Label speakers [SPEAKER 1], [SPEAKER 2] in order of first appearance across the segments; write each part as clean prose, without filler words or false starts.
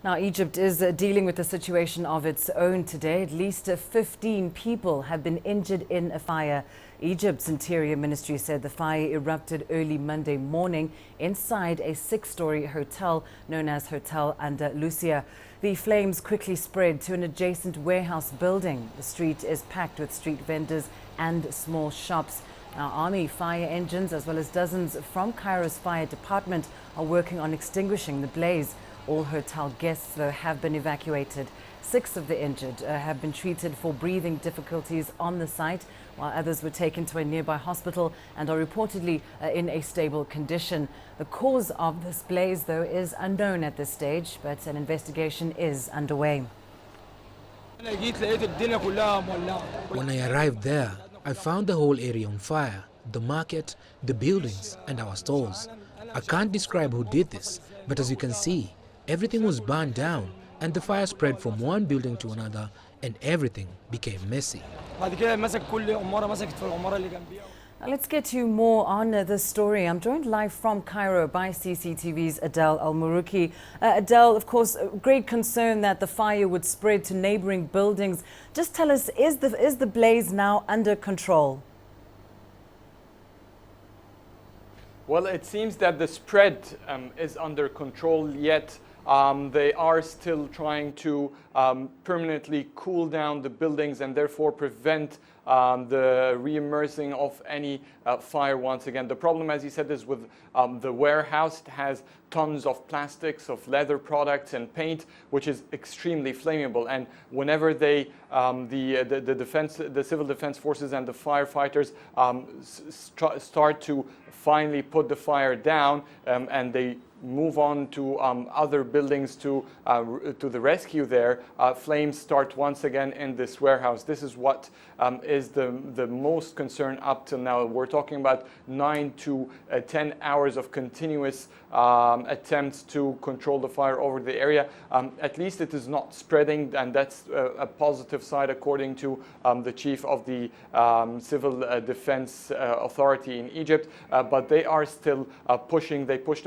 [SPEAKER 1] Now, Egypt is dealing with a situation of its own today. At least 15 people have been injured in a fire. Egypt's Interior Ministry said the fire erupted early Monday morning inside a 6-story hotel known as Hotel Andalusia. The flames quickly spread to an adjacent warehouse building. The street is packed with street vendors and small shops. Now, Army fire engines as well as dozens from Cairo's Fire Department are working on extinguishing the blaze. All hotel guests, though, have been evacuated. 6 of the injured have been treated for breathing difficulties on the site, while others were taken to a nearby hospital and are reportedly in a stable condition. The cause of this blaze, though, is unknown at this stage, but an investigation is underway.
[SPEAKER 2] When I arrived there, I found the whole area on fire, the market, the buildings and our stores. I can't describe who did this, but as you can see, everything was burned down and the fire spread from one building to another and everything became messy.
[SPEAKER 1] Now let's get you more on this story. I'm joined live from Cairo by CCTV's Adel Al-Marouki. Adel, of course, great concern that the fire would spread to neighboring buildings. Just tell us, is the blaze now under control?
[SPEAKER 3] Well, it seems that the spread is under control, yet they are still trying to permanently cool down the buildings and therefore prevent the re-emerging of any fire once again. The problem, as you said, is with the warehouse. It has tons of plastics, of leather products and paint, which is extremely flammable. And whenever they, the civil defense forces and the firefighters start to finally put the fire down and they move on to other buildings to the rescue there, flames start once again in this warehouse. This is what is the most concern up till now. We're talking about 9 to 10 hours of continuous attempts to control the fire over the area. At least it is not spreading, and that's a positive side according to the chief of the Civil Defense Authority in Egypt. But they are still pushing. They pushed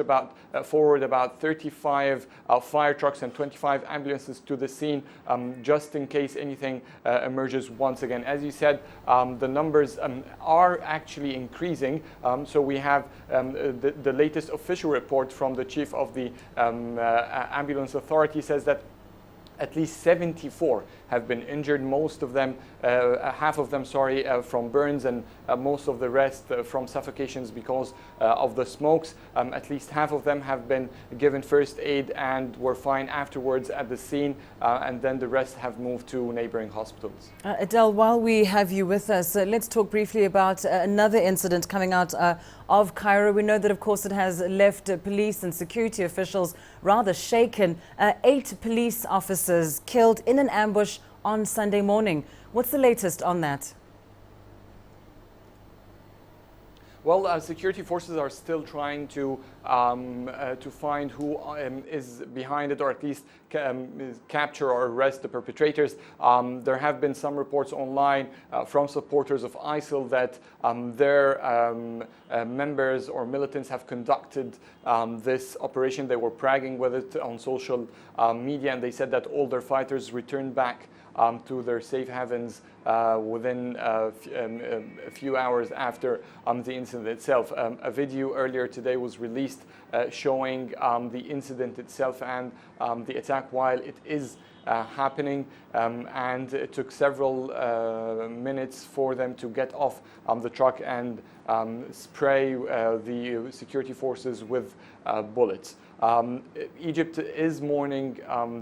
[SPEAKER 3] forward about 35 fire trucks and 25 ambulances to the scene just in case anything emerges once again. As you said, the numbers are actually increasing. So we have the latest official report from the chief of the ambulance authority says that at least 74 have been injured, most of them, half of them, from burns, and most of the rest from suffocations because of the smokes. At least half of them have been given first aid and were fine afterwards at the scene, and then the rest have moved to neighboring hospitals.
[SPEAKER 1] Adel, while we have you with us, let's talk briefly about another incident coming out of Cairo. We know that, of course, it has left police and security officials rather shaken. 8 police officers killed in an ambush on Sunday morning. What's the latest on that?
[SPEAKER 3] Well, security forces are still trying to find who is behind it, or at least capture or arrest the perpetrators. There have been some reports online from supporters of ISIL that their members or militants have conducted this operation. They were bragging with it on social media, and they said that all their fighters returned back to their safe havens within a few hours after the incident itself. A video earlier today was released showing the incident itself and the attack while it is happening, and it took several minutes for them to get off the truck and spray the security forces with bullets. Egypt is mourning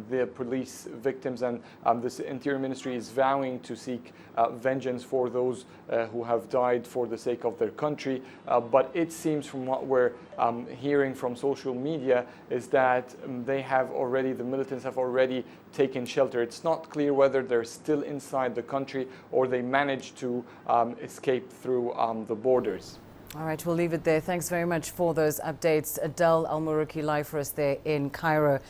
[SPEAKER 3] the police victims, and the Interior Ministry is vowing to seek vengeance for those who have died for the sake of their country. But it seems, from what we're hearing from social media, is that the militants have already taken shelter. It's not clear whether they're still inside the country or they managed to escape through the borders.
[SPEAKER 1] All right, we'll leave it there. Thanks very much for those updates. Adel Al-Marouki live for us there in Cairo.